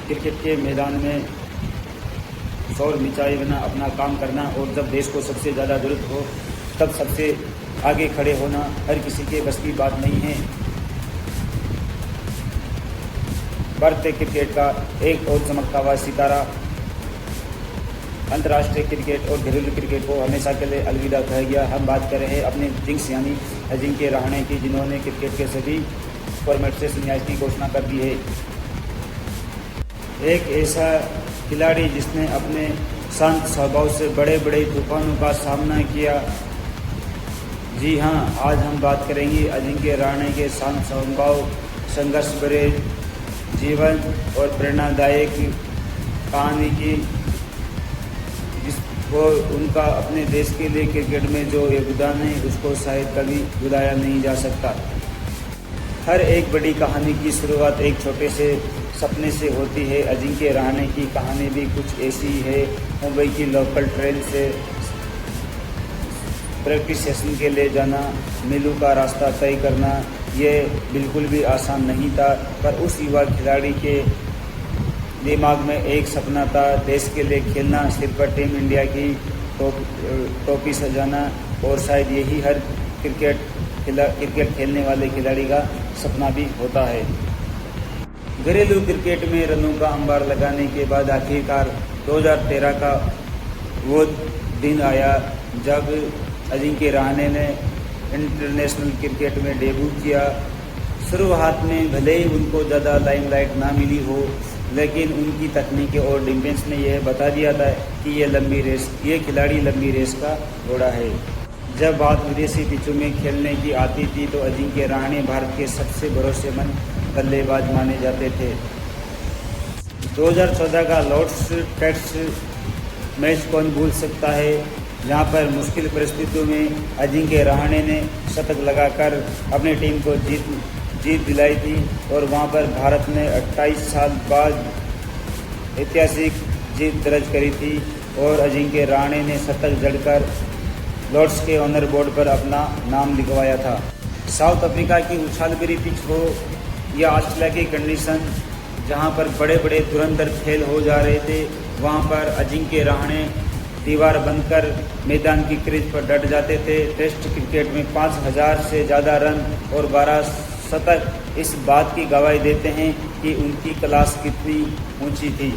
Cricket के मैदान में शोर मचाए बिना अपना काम करना और जब देश को सबसे ज़्यादा ज़रूरत हो तब सबसे आगे खड़े होना हर किसी के बस की बात नहीं है। भारतीय क्रिकेट का एक और चमकता हुआ सितारा अंतर्राष्ट्रीय क्रिकेट और घरेलू क्रिकेट को हमेशा के लिए अलविदा कह गया। हम बात कर रहे हैं अपने जिंक्स यानी अजिंक्य रहाणे की, जिन्होंने क्रिकेट के सभी फॉर्मेट से संन्यास की घोषणा कर दी है। एक ऐसा खिलाड़ी जिसने अपने शांत स्वभाव से बड़े बड़े तूफानों का सामना किया। जी हाँ, आज हम बात करेंगे अजिंक्य रहाणे के शांत स्वभाव, संघर्ष भरे जीवन और प्रेरणादायक कहानी की, जिसको उनका अपने देश के लिए क्रिकेट में जो योगदान है उसको शायद कभी भुलाया नहीं जा सकता। हर एक बड़ी कहानी की शुरुआत एक छोटे से सपने से होती है। अजिंक्य रहाणे की कहानी भी कुछ ऐसी ही है। मुंबई की लोकल ट्रेन से प्रैक्टिस सेशन के लिए जाना, मीलों का रास्ता तय करना, ये बिल्कुल भी आसान नहीं था, पर उस युवा खिलाड़ी के दिमाग में एक सपना था, देश के लिए खेलना, सिर पर टीम इंडिया की टोपी सजाना, और शायद यही हर क्रिकेट खेलने वाले खिलाड़ी का सपना भी होता है। घरेलू क्रिकेट में रनों का अंबार लगाने के बाद आखिरकार 2013 का वो दिन आया जब अजिंक्य रहाणे ने इंटरनेशनल क्रिकेट में डेब्यू किया। शुरुआत में भले ही उनको ज़्यादा लाइमलाइट ना मिली हो, लेकिन उनकी तकनीक और डिफेंस ने यह बता दिया था कि ये खिलाड़ी लंबी रेस का घोड़ा है। जब बात विदेशी पिचों में खेलने की आती थी तो अजिंक्य रहाणे भारत के सबसे भरोसेमंद बल्लेबाज माने जाते थे। 2014 का लॉर्ड्स टेस्ट मैच कौन भूल सकता है, जहां पर मुश्किल परिस्थितियों में अजिंक्य रहाणे ने शतक लगाकर अपनी टीम को जीत दिलाई थी, और वहां पर भारत ने 28 साल बाद ऐतिहासिक जीत दर्ज करी थी और अजिंक्य रहाणे ने शतक जड़कर लॉर्ड्स के ऑनर बोर्ड पर अपना नाम लिखवाया था। साउथ अफ्रीका की उछाल भरी पिच हो या ऑस्ट्रेलिया की कंडीशन जहां पर बड़े बड़े धुरंधर खेल हो जा रहे थे, वहां पर अजिंक्य रहाणे दीवार बनकर मैदान की क्रीज पर डट जाते थे। टेस्ट क्रिकेट में 5000 से ज़्यादा रन और 12 शतक इस बात की गवाही देते हैं कि उनकी क्लास कितनी ऊंची थी।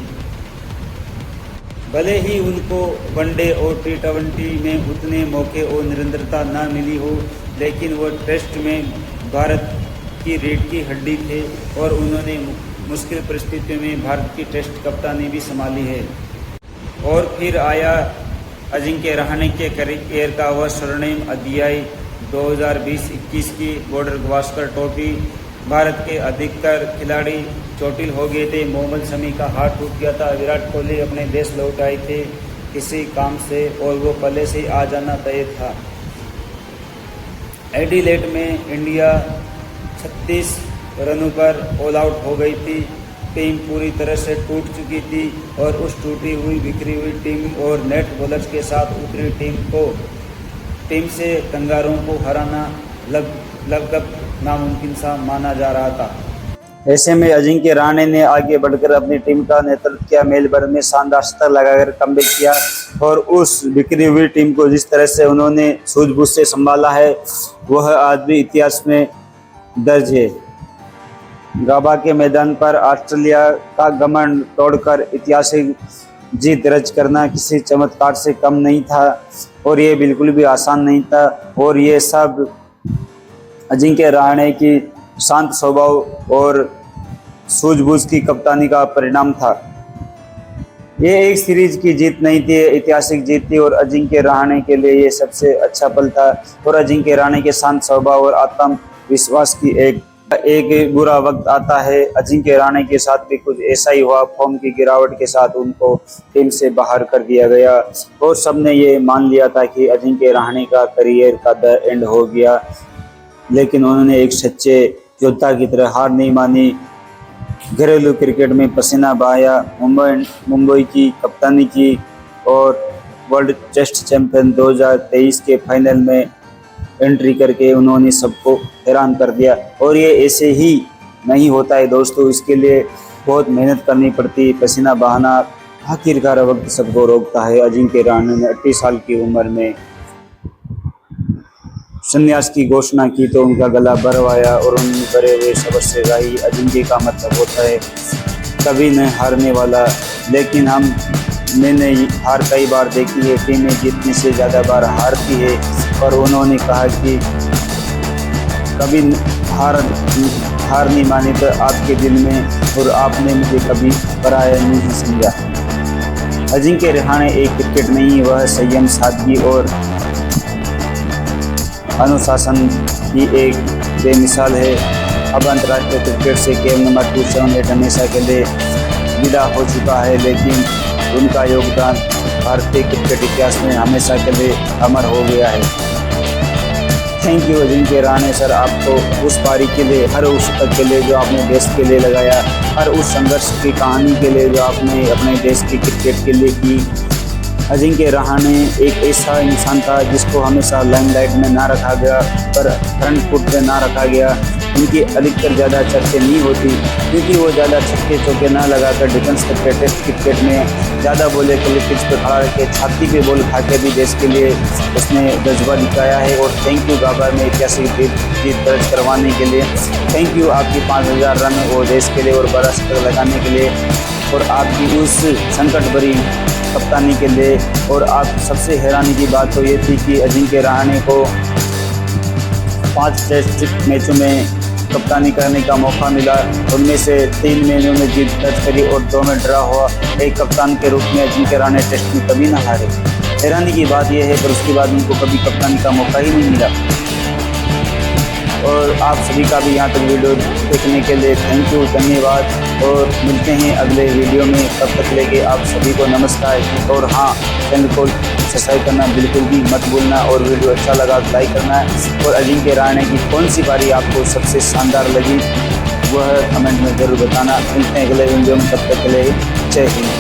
भले ही उनको वनडे और T20 में उतने मौके और निरंतरता न मिली हो, लेकिन वो टेस्ट में भारत की रीढ़ की हड्डी थे और उन्होंने मुश्किल परिस्थितियों में भारत की टेस्ट कप्तानी भी संभाली है। और फिर आया अजिंक्य रहाणे के करियर का वह स्वर्णिम अध्याय 2020-21 की बॉर्डर गावस्कर ट्रॉफी। भारत के अधिकतर खिलाड़ी चोटिल हो गए थे। मोहम्मद शमी का हाथ टूट गया था। विराट कोहली अपने देश लौट आए थे किसी काम से और वो पहले से ही आ जाना तय था। एडिलेड में इंडिया 36 रनों पर ऑल आउट हो गई थी। टीम पूरी तरह से टूट चुकी थी और उस टूटी हुई बिखरी हुई टीम और नेट बॉलर्स के साथ उतरी टीम से कंगारों को हराना लगभग नामुमकिन सा माना जा रहा था। ऐसे में अजिंक्य रहाणे ने आगे बढ़कर अपनी टीम का नेतृत्व किया। मेलबर्न में शानदार शतक लगाकर कमबैक किया और उस बिखरी हुई टीम को जिस तरह से उन्होंने सूझबूझ से संभाला है वह आज भी इतिहास में दर्ज है। गाबा के मैदान पर ऑस्ट्रेलिया का घमंड तोड़कर ऐतिहासिक जीत दर्ज करना किसी चमत्कार से कम नहीं था और ये बिल्कुल भी आसान नहीं था, और ये सब अजिंक्य रहाणे की शांत स्वभाव और सूझबूझ की कप्तानी का परिणाम था। ये एक सीरीज की जीत नहीं थी, ऐतिहासिक जीत थी और अजिंक्य रहाणे के लिए ये सबसे अच्छा पल था। और अजिंक्य रहाणे के शांत स्वभाव और आत्मविश्वास की एक बुरा वक्त आता है। अजिंक्य रहाणे के साथ भी कुछ ऐसा ही हुआ। फॉर्म की गिरावट के साथ उनको टीम से बाहर कर दिया गया और सबने ये मान लिया था कि अजिंक्य रहाणे का करियर का द एंड हो गया, लेकिन उन्होंने एक सच्चे योद्धा की तरह हार नहीं मानी। घरेलू क्रिकेट में पसीना बहाया, मुंबई की कप्तानी की और वर्ल्ड टेस्ट चैंपियन 2023 के फाइनल में एंट्री करके उन्होंने सबको हैरान कर दिया। और ये ऐसे ही नहीं होता है दोस्तों, इसके लिए बहुत मेहनत करनी पड़ती, पसीना बहाना, आखिरकार वक्त सबको रोकता है। अजिंक्य रहाणे ने 38 साल की उम्र में संन्यास की घोषणा की तो उनका गला भरवाया और उन्होंने भरे हुए शब्द से गाई। अजिंक्य का मतलब होता है कभी न हारने वाला, लेकिन मैंने हार कई बार देखी है, टीमें जीतने से ज़्यादा बार हारती है। और उन्होंने कहा कि कभी हार नहीं मानी तो आपके दिल में, और आपने मुझे कभी पराया नहीं समझा। अजिंक्य रहाणे एक क्रिकेट नहीं, वह संयम, सादगी और अनुशासन की एक बेमिसाल है। अब अंतर्राष्ट्रीय क्रिकेट से केवल नंबर 278 हमेशा के लिए विदा हो चुका है, लेकिन उनका योगदान भारतीय क्रिकेट इतिहास में हमेशा के लिए अमर हो गया है। Thank you Ajinkya Rahane sir, आपको उस पारी के लिए, हर उस शतक के लिए जो आपने देश के लिए लगाया, हर उस संघर्ष की कहानी के लिए जो आपने अपने देश की क्रिकेट के लिए की। अजिंक्य रहाणे एक ऐसा इंसान था जिसको हमेशा लाइमलाइट में ना रखा गया, पर फ्रंट फुट पे ना रखा गया। उनकी अधिकतर ज़्यादा चर्चे नहीं होती क्योंकि वो ज़्यादा छक्के चौके ना लगाकर डिफेंस करके टेस्ट क्रिकेट में ज़्यादा बोले के लिए पिच पे खड़ा रह के छाती पे बॉल खा के भी देश के लिए उसने जज्बा दिखाया है। और थैंक यू गाबा में ऐतिहासिक जीत दर्ज करवाने के लिए। थैंक यू आपकी 5000 रन और देश के लिए और 12 शतक लगाने के लिए, और आपकी उस संकट भरी कप्तानी के लिए। और आप सबसे हैरानी की बात तो ये थी कि अजिंक्य रहाणे को 5 टेस्ट मैचों में कप्तानी करने का मौका मिला, उनमें से 3 में उन्होंने जीत दर्ज करी और 2 में ड्रा हुआ। एक कप्तान के रूप में अजिंक्य रहाणे टेस्ट में कभी ना हारे। हैरानी की बात यह है, पर उसके बाद उनको कभी कप्तानी का मौका ही नहीं मिला। और आप सभी का भी यहाँ तक वीडियो देखने के लिए थैंक यू, धन्यवाद। और मिलते हैं अगले वीडियो में, तब तक लेके आप सभी को नमस्कार। और हाँ, चैनल को सब्सक्राइब करना बिल्कुल भी मत भूलना, और वीडियो अच्छा लगा तो लाइक करना। और अजिंक्य रहाणे की कौन सी पारी आपको सबसे शानदार लगी वह कमेंट में ज़रूर बताना। मिलते हैं अगले वीडियो में, तब तक के लिए जय हिंद।